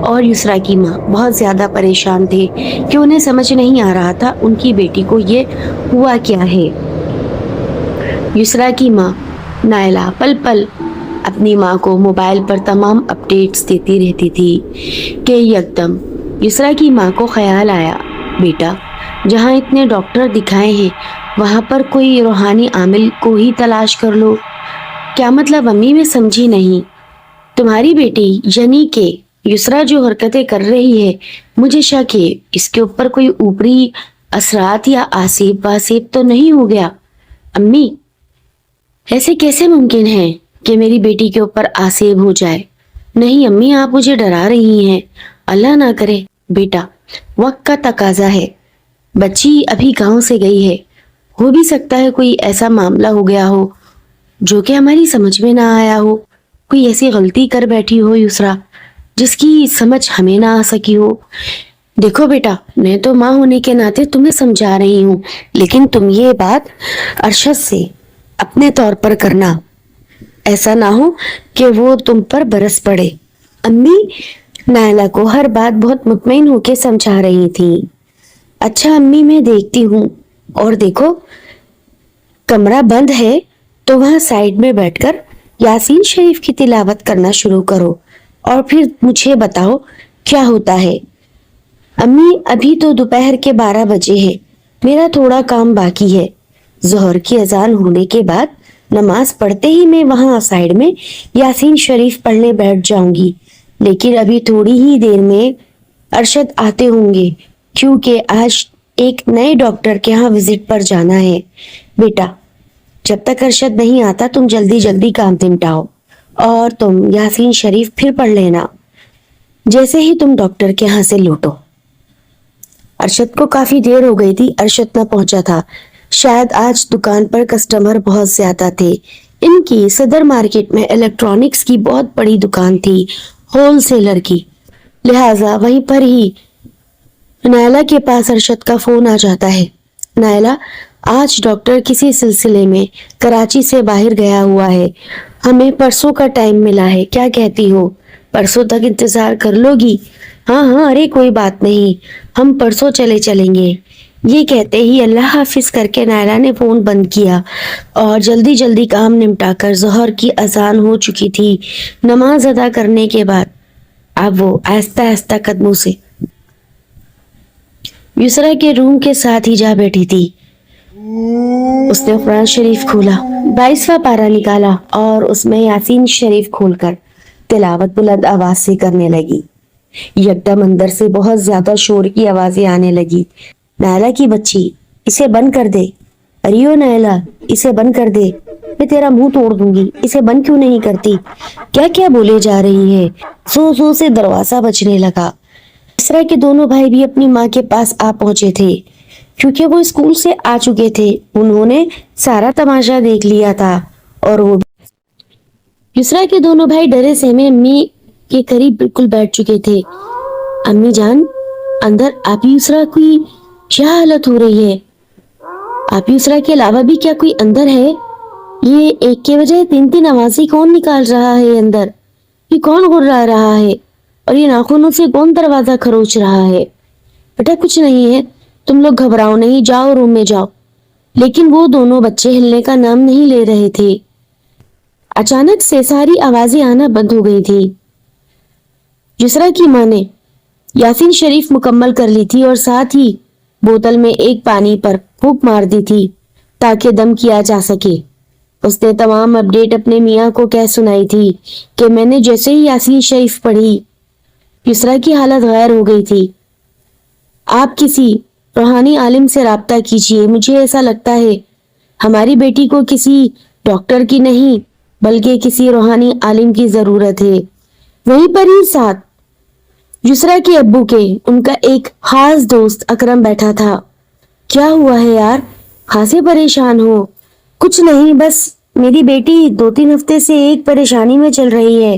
اور یسرا کی ماں بہت زیادہ پریشان تھے کہ انہیں سمجھ نہیں آ رہا تھا ان کی بیٹی کو یہ ہوا کیا ہے۔ یسرا کی ماں نائلہ پل پل اپنی ماں کو موبائل پر تمام اپڈیٹس دیتی رہتی تھی کہ یکدم یسرا کی ماں کو خیال آیا، بیٹا جہاں اتنے ڈاکٹر دکھائے ہیں وہاں پر کوئی روحانی عامل کو ہی تلاش کر لو۔ کیا مطلب امی؟ میں سمجھی نہیں۔ تمہاری بیٹی یعنی کہ یسرا جو حرکتیں کر رہی ہے مجھے شک ہے اس کے اوپر کوئی اوپری اثرات یا آسیب واسیب تو نہیں ہو گیا؟ امی ایسے کیسے ممکن ہے کہ میری بیٹی کے اوپر آسیب ہو جائے؟ نہیں امی آپ مجھے ڈرا رہی ہیں، اللہ نہ کرے۔ بیٹا وقت کا تقاضا ہے، بچی ابھی گاؤں سے گئی ہے، ہو بھی سکتا ہے کوئی ایسا معاملہ ہو گیا ہو جو کہ ہماری سمجھ میں نہ آیا ہو، کوئی ایسی غلطی کر بیٹھی ہو یسرا جس کی سمجھ ہمیں نہ آ سکی ہو۔ دیکھو بیٹا میں تو ماں ہونے کے ناطے تمہیں سمجھا رہی ہوں، لیکن تم یہ بات ارشد سے اپنے طور پر کرنا، ایسا نہ ہو کہ وہ تم پر برس پڑے۔ امی نائلہ کو ہر بات بہت مطمئن ہو کے سمجھا رہی تھی۔ اچھا امی میں دیکھتی ہوں، اور دیکھو کمرہ بند ہے تو وہاں سائیڈ میں بیٹھ کر یاسین شریف کی تلاوت کرنا شروع کرو اور پھر مجھے بتاؤ کیا ہوتا ہے۔ امی ابھی تو دوپہر کے 12 بجے ہیں، میرا تھوڑا کام باقی ہے، ظہر کی اذان ہونے کے بعد نماز پڑھتے ہی میں وہاں سائیڈ میں یاسین شریف پڑھنے بیٹھ جاؤں گی، لیکن ابھی تھوڑی ہی دیر میں ارشد آتے ہوں گے کیونکہ آج ایک نئے ڈاکٹر کے ہاں وزٹ پر جانا ہے۔ بیٹا جب تک ارشد نہیں آتا تم جلدی جلدی کام نمٹاؤ اور تم یاسین شریف پھر پڑھ لینا جیسے ہی تم ڈاکٹر کے ہاں سے لوٹو۔ ارشد کو کافی دیر ہو گئی تھی، ارشد نہ پہنچا تھا، شاید آج دکان پر کسٹمر بہت زیادہ تھے۔ ان کی صدر مارکیٹ میں الیکٹرانکس کی بہت بڑی دکان تھی، ہول سیلر کی، لہٰذا وہیں پر ہی نائلہ کے پاس ارشد کا فون آ جاتا ہے۔ نائلہ آج ڈاکٹر کسی سلسلے میں کراچی سے باہر گیا ہوا ہے، ہمیں پرسوں کا ٹائم ملا ہے، کیا کہتی ہو؟ پرسوں تک انتظار کر لو گی؟ ہاں ہاں ارے کوئی بات نہیں، ہم پرسوں چلیں گے۔ یہ کہتے ہی اللہ حافظ کر کے نائلہ نے فون بند کیا اور جلدی جلدی کام نمٹا کر ظہر کی اذان ہو چکی تھی۔ نماز ادا کرنے کے بعد اب وہ آہستہ آہستہ قدموں سے یسرا کے روم کے ساتھ ہی جا بیٹھی تھی۔ اس نے قرآن شریف کھولا، 22واں پارہ نکالا اور اس میں یاسین شریف کھول کر تلاوت بلند آواز سے کرنے لگی۔ یکدم اندر سے بہت زیادہ شور کی آوازیں آنے لگی۔ نائلہ کی بچی اسے بند کر دے، اریو نائلہ اسے بند کر دے، میں تیرا منہ توڑ دوں گی، اسے بند کیوں نہیں کرتی؟ کیا کیا بولے جا رہی ہے؟ سو سو سے دروازہ بجنے لگا۔ یسرا کے دونوں بھائی بھی اپنی ماں کے پاس آ پہنچے تھے کیونکہ وہ اسکول سے آ چکے تھے، انہوں نے سارا تماشا دیکھ لیا تھا اور وہ یسرا کے دونوں بھائی ڈرے سہمے امی کے قریب بالکل بیٹھ چکے تھے۔ امی جان اندر آپ یسرا کی کیا حالت ہو رہی ہے؟ آپ یسرا کے علاوہ بھی کیا کوئی اندر ہے؟ یہ ایک کے بجائے 3 آوازیں کون نکال رہا ہے اندر؟ یہ کون گھرا رہا ہے؟ اور یہ ناخنوں سے کون دروازہ کھروچ رہا ہے؟ بیٹا کچھ نہیں ہے، تم لوگ گھبراؤ نہیں، جاؤ روم میں جاؤ۔ لیکن وہ دونوں بچے ہلنے کا نام نہیں لے رہے تھے۔ اچانک سے ساری آوازیں آنا بند ہو گئی تھی۔ یسرا کی ماں نے یاسین شریف مکمل کر لی تھی اور ساتھ ہی بوتل میں ایک پانی پر پھونک مار دی تھی تاکہ دم کیا جا سکے۔ اس نے تمام اپڈیٹ اپنے میاں کو کہہ سنائی تھی کہ میں نے جیسے ہی یاسین شریف پڑھی یسرا کی حالت غیر ہو گئی تھی۔ آپ کسی روحانی عالم سے رابطہ کیجیے، مجھے ایسا لگتا ہے ہماری بیٹی کو کسی ڈاکٹر کی نہیں بلکہ کسی روحانی عالم کی ضرورت ہے۔ وہیں پر ہی ساتھ یسرا کے ابو کے ان کا ایک خاص دوست اکرم بیٹھا تھا۔ کیا ہوا ہے یار، خاصے پریشان ہو؟ کچھ نہیں، بس میری بیٹی 2-3 ہفتے سے ایک پریشانی میں چل رہی ہے،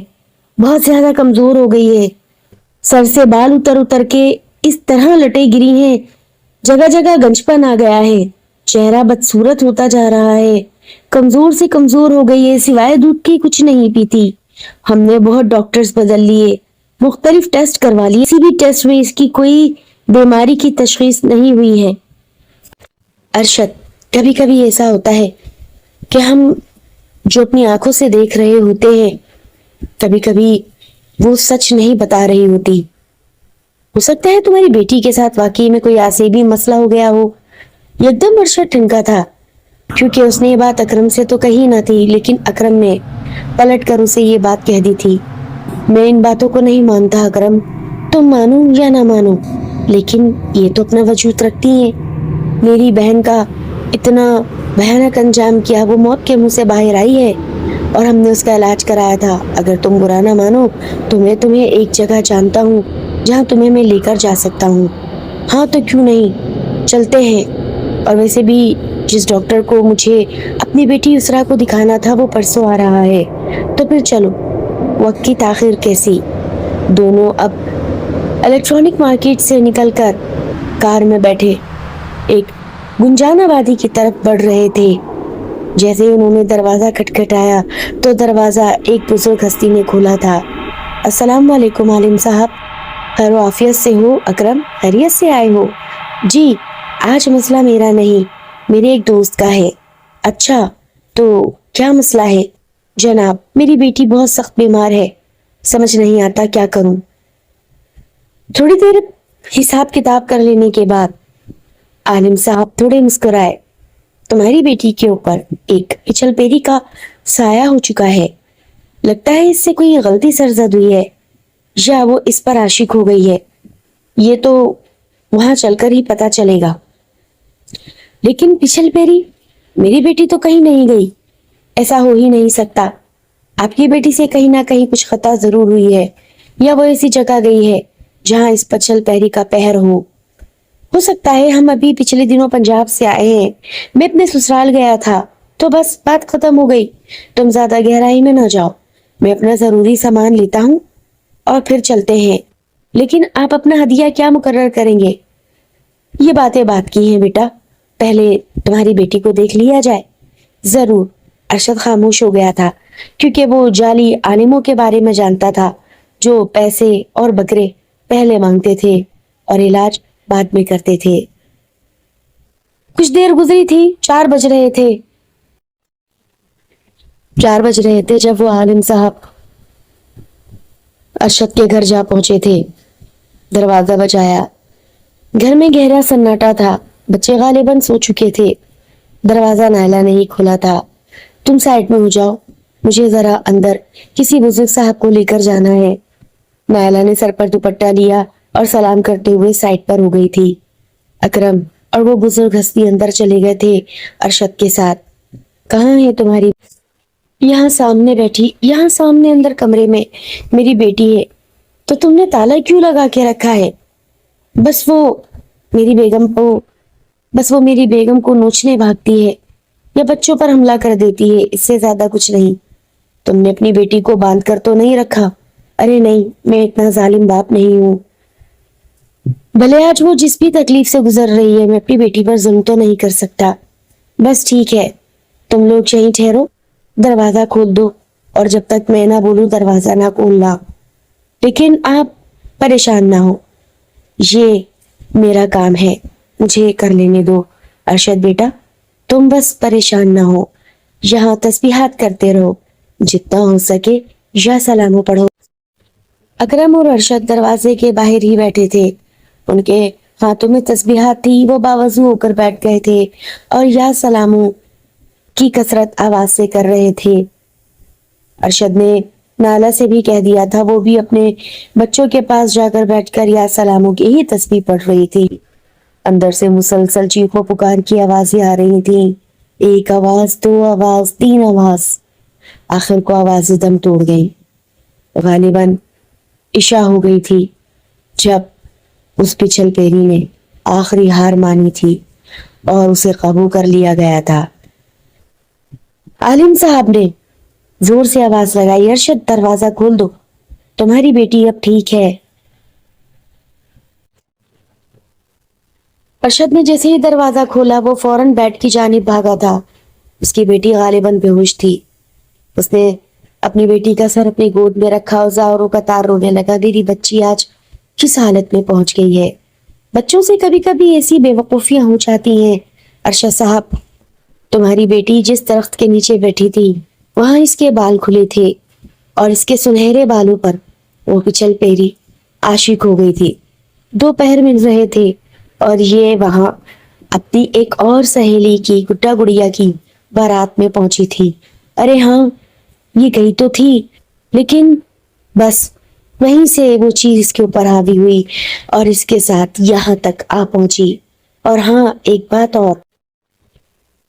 بہت زیادہ کمزور ہو گئی ہے، سر سے بال اتر کے اس طرح لٹے گری ہیں، جگہ جگہ گنجپن آ گیا ہے، چہرہ بدصورت ہوتا جا رہا ہے، کمزور سے کمزور ہو گئی ہے، سوائے دودھ کے کچھ نہیں پیتی، ہم نے بہت ڈاکٹرز بدل لیے مختلف ٹیسٹ کروا لیے، کسی بھی ٹیسٹ میں اس کی کوئی بیماری کی تشخیص نہیں ہوئی ہے۔ ارشد، کبھی کبھی ایسا ہوتا ہے کہ ہم جو اپنی آنکھوں سے دیکھ رہے ہوتے ہیں کبھی کبھی وہ سچ نہیں بتا رہی ہوتی۔ ہو سکتا ہے تمہاری بیٹی کے ساتھ واقعی میں کوئی عصبی مسئلہ ہو گیا ہو۔ یکدم ارشد ٹھنکا تھا، کیونکہ اس نے یہ بات اکرم سے تو کہی نہ تھی، لیکن اکرم نے پلٹ کر اسے یہ بات کہہ دی تھی۔ میں ان باتوں کو نہیں مانتا اکرم، تم مانو یا نہ مانو، لیکن یہ تو اپنا وجود رکھتی ہیں۔ میری بہن کا اتنا بھیانک انجام کیا، وہ موت کے منہ سے باہر آئی ہے اور ہم نے اس کا علاج کرایا تھا۔ اگر تم برا نہ مانو تو میں تمہیں ایک جگہ جانتا ہوں جہاں تمہیں میں لے کر جا سکتا ہوں۔ ہاں تو کیوں نہیں، چلتے ہیں۔ اور ویسے بھی جس ڈاکٹر کو مجھے اپنی بیٹی اسرا کو دکھانا تھا وہ پرسوں آ رہا ہے، تو پھر چلو، وقت کی تاخیر کیسی۔ دونوں اب الیکٹرانک مارکیٹ سے نکل کر کار میں بیٹھے ایک گنجان آبادی کی طرف بڑھ رہے تھے۔ جیسے ہی انہوں نے دروازہ کھٹکھٹایا تو دروازہ ایک بزرگ ہستی نے کھولا تھا۔ السلام علیکم عالم صاحب، خیر و عافیت سے ہو؟ اکرم، خیریت سے آئے ہو؟ جی، آج مسئلہ میرا نہیں، میرے ایک دوست کا ہے۔ اچھا، تو کیا مسئلہ ہے؟ جناب، میری بیٹی بہت سخت بیمار ہے، سمجھ نہیں آتا کیا کروں۔ تھوڑی دیر حساب کتاب کر لینے کے بعد عالم صاحب تھوڑے مسکرائے۔ تمہاری بیٹی کے اوپر ایک پچھل پیری کا سایہ ہو چکا ہے، لگتا ہے اس سے کوئی غلطی سرزد ہوئی ہے یا وہ اس پر عاشق ہو گئی ہے، یہ تو وہاں چل کر ہی پتا چلے گا۔ لیکن پچھل پیری، میری بیٹی تو کہیں نہیں گئی، ایسا ہو ہی نہیں سکتا۔ آپ کی بیٹی سے کہیں نہ کہیں کچھ خطا ضرور ہوئی ہے، یا وہ ایسی جگہ گئی ہے جہاں اس پچھل پیری کا پہر ہو سکتا ہے ہم ابھی پچھلے دنوں پنجاب سے آئے ہیں، میں اپنے سسرال گیا تھا تو بس بات ختم ہو گئی۔ تم زیادہ گہرائی میں نہ جاؤ، میں اپنا ضروری سامان لیتا ہوں اور پھر چلتے ہیں۔ لیکن آپ اپنا ہدیہ کیا مقرر کریں گے؟ یہ باتیں بات کی ہیں بیٹا، پہلے تمہاری بیٹی کو دیکھ لیا جائے۔ ضرور۔ ارشد خاموش ہو گیا تھا، کیونکہ وہ جعلی عالموں کے بارے میں جانتا تھا جو پیسے اور بکرے پہلے مانگتے تھے اور علاج بعد میں کرتے تھے۔ کچھ دیر گزری تھی، 4 بج رہے تھے۔ 4 بج رہے تھے جب وہ عالم صاحب ارشد کے گھر جا پہنچے تھے۔ دروازہ بجایا، گھر میں گہرا سناٹا تھا، بچے غالباً سو چکے تھے۔ دروازہ نائلہ نے ہی کھولا تھا۔ تم سائڈ میں ہو جاؤ، مجھے ذرا اندر کسی بزرگ صاحب کو لے کر جانا ہے۔ نائلہ نے سر پر دوپٹہ لیا اور سلام کرتے ہوئے سائڈ پر ہو گئی تھی۔ اکرم اور وہ بزرگ ہستی اندر چلے گئے تھے ارشد کے ساتھ۔ کہاں ہے تمہاری؟ یہاں سامنے بیٹھی، یہاں سامنے اندر کمرے میں میری بیٹی ہے۔ تو تم نے تالا کیوں لگا کے رکھا ہے؟ بس وہ میری بیگم کو نوچنے بھاگتی ہے یا بچوں پر حملہ کر دیتی ہے، اس سے زیادہ کچھ نہیں۔ تم نے اپنی بیٹی کو باندھ کر تو نہیں رکھا؟ ارے نہیں، میں اتنا ظالم باپ نہیں ہوں۔ بھلے آج وہ جس بھی تکلیف سے گزر رہی ہے، میں اپنی بیٹی پر ظلم تو نہیں کر سکتا۔ بس ٹھیک ہے، تم لوگ یہیں ٹھہرو، دروازہ کھول دو، اور جب تک میں نہ بولوں دروازہ نہ کھولنا۔ لیکن آپ پریشان نہ ہو، یہ میرا کام ہے، مجھے کر لینے دو۔ ارشد بیٹا، تم بس پریشان نہ ہو، یہاں تسبیحات کرتے رہو، جتنا ہو سکے یا سلامو پڑھو۔ اکرم اور ارشد دروازے کے باہر ہی بیٹھے تھے، ان کے ہاتھوں میں تسبیحات تھی، وہ باوضو ہو کر بیٹھ گئے تھے اور یا سلامو کی کثرت آواز سے کر رہے تھے۔ ارشد نے نالا سے بھی کہہ دیا تھا، وہ بھی اپنے بچوں کے پاس جا کر بیٹھ کر یا سلامو کی ہی تسبیح پڑھ رہی تھی۔ اندر سے مسلسل چیخو پکار کی آوازیں آ رہی تھیں، 1 آواز، 2 آواز، 3 آواز، آخر کو آوازیں دم توڑ گئیں۔ غالباً عشاء ہو گئی تھی جب اس پچھل پیری نے آخری ہار مانی تھی اور اسے قابو کر لیا گیا تھا۔ عالم صاحب نے زور سے آواز لگائی، ارشد دروازہ کھول دو، تمہاری بیٹی اب ٹھیک ہے۔ ارشد نے جیسے ہی دروازہ کھولا وہ فوراً بیڈ کی جانب بھاگا تھا۔ اس کی بیٹی غالباً بے ہوش تھی۔ اس نے اپنی بیٹی کا سر اپنی گود میں رکھا اور زاروں کا تار رونے لگا، میری بچی آج کس حالت میں پہنچ گئی ہے۔ بچوں سے کبھی کبھی ایسی بے وقوفیاں ہو جاتی ہیں۔ ارشد صاحب، تمہاری بیٹی جس درخت کے نیچے بیٹھی تھی وہاں اس کے بال کھلے تھے اور اس کے سنہرے بالوں پر وہ پچل پیری عاشق ہو گئی تھی۔ دو پہر مل رہے تھے اور یہ وہاں اپنی ایک اور سہیلی کی گڈا گڑیا کی بارات میں پہنچی تھی۔ ارے ہاں، یہ گئی تو تھی، لیکن بس وہیں سے وہ چیز اس کے اوپر حاوی ہوئی اور اس کے ساتھ یہاں تک آ پہنچی۔ اور ہاں، ایک بات اور،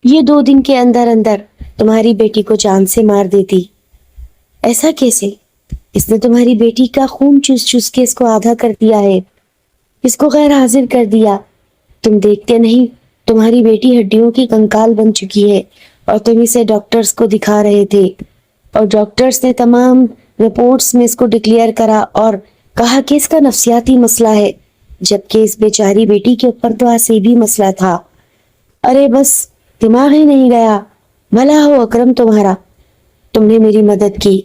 یہ 2 دن کے اندر اندر تمہاری بیٹی کو جان سے مار دیتی۔ ایسا کیسے؟ اس نے تمہاری بیٹی کا خون چوس چوس کے اس کو آدھا کر دیا ہے، اس کو غیر حاضر کر دیا۔ تم دیکھتے نہیں، تمہاری بیٹی ہڈیوں کی کنکال بن چکی ہے اور تم اسے ڈاکٹرز کو دکھا رہے تھے اور ڈاکٹرز نے تمام رپورٹس میں اس کو ڈکلیئر کرا اور کہا کہ اس کا نفسیاتی مسئلہ ہے، جبکہ اس بیچاری بیٹی کے اوپر تو عصبی مسئلہ تھا۔ ارے بس دماغ ہی نہیں گیا۔ بھلا ہو اکرم تمہارا، تم نے میری مدد کی۔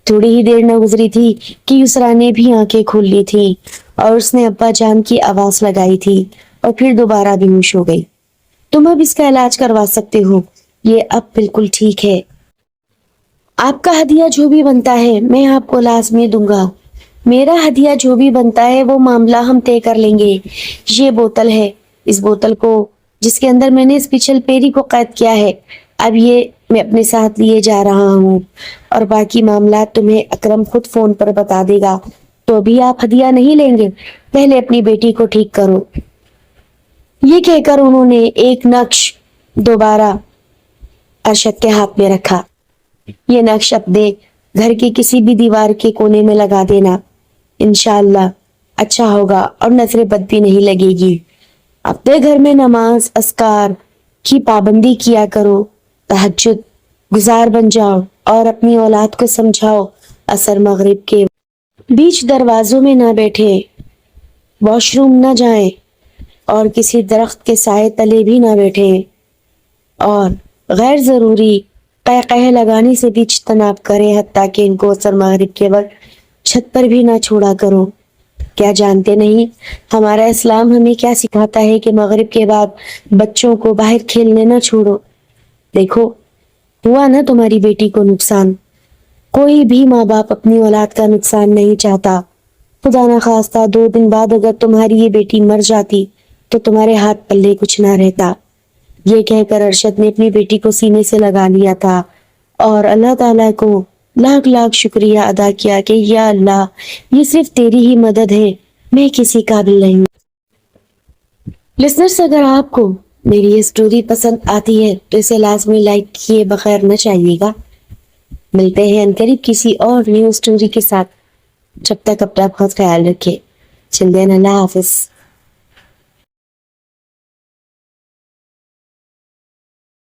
تھوڑی ہی دیر نہ گزری تھی کہ یسرا نے بھی آنکھیں کھول لی تھی اور اس نے ابا جان کی آواز لگائی تھی اور پھر دوبارہ بھی ہوش ہو گئی۔ تم اب اس کا علاج کروا سکتے ہو، یہ اب بالکل ٹھیک ہے۔ آپ کا ہدیہ جو بھی بنتا ہے میں آپ کو لازمی دوں گا۔ میرا ہدیہ جو بھی بنتا ہے وہ معاملہ ہم طے کر لیں گے۔ یہ بوتل ہے، اس بوتل کو جس کے اندر میں نے اس پچھل پیری کو قید کیا ہے، اب یہ میں اپنے ساتھ لیے جا رہا ہوں اور باقی معاملات تمہیں اکرم خود فون پر بتا دے گا۔ تو ابھی آپ ہدیہ نہیں لیں گے، پہلے اپنی بیٹی کو ٹھیک کرو۔ یہ کہہ کر انہوں نے ایک نقش دوبارہ ارشد کے ہاتھ میں رکھا۔ یہ نقش اپنے گھر کے کسی بھی دیوار کے کونے میں لگا دینا، انشاءاللہ اچھا ہوگا اور نظر بد بھی نہیں لگے گی۔ اپنے گھر میں نماز اذکار کی پابندی کیا کرو، تہجد گزار بن جاؤ اور اپنی اولاد کو سمجھاؤ عصر مغرب کے بیچ دروازوں میں نہ بیٹھے، واش روم نہ جائیں اور کسی درخت کے سائے تلے بھی نہ بیٹھے اور غیر ضروری قہقہے لگانے سے بھی اجتناب کریں، حتیٰ کہ ان کو عصر مغرب کے وقت چھت پر بھی نہ چھوڑا کرو۔ کیا جانتے نہیں ہمارا اسلام ہمیں کیا سکھاتا ہے کہ مغرب کے بعد بچوں کو باہر کھیلنے نہ چھوڑو۔ دیکھو، ہوا نا تمہاری بیٹی کو نقصان۔ کوئی بھی ماں باپ اپنی اولاد کا نقصان نہیں چاہتا۔ خدا نہ خواستہ 2 دن بعد اگر تمہاری یہ بیٹی مر جاتی تو تمہارے ہاتھ پلے کچھ نہ رہتا۔ یہ کہہ کر ارشد نے اپنی بیٹی کو سینے سے لگا لیا تھا اور اللہ تعالیٰ کو لاکھ لاکھ شکریہ ادا کیا کہ یا اللہ، یہ صرف تیری ہی مدد ہے، میں کسی قابل نہیں۔ لسنرز، اگر آپ کو میری یہ سٹوری پسند آتی ہے تو اسے لازمی لائک کیے بغیر نہ جائیے گا۔ ملتے ہیں عنقریب کسی اور نیو سٹوری کے ساتھ، جب تک اپنا بہت خیال رکھے۔ چل دین، اللہ حافظ۔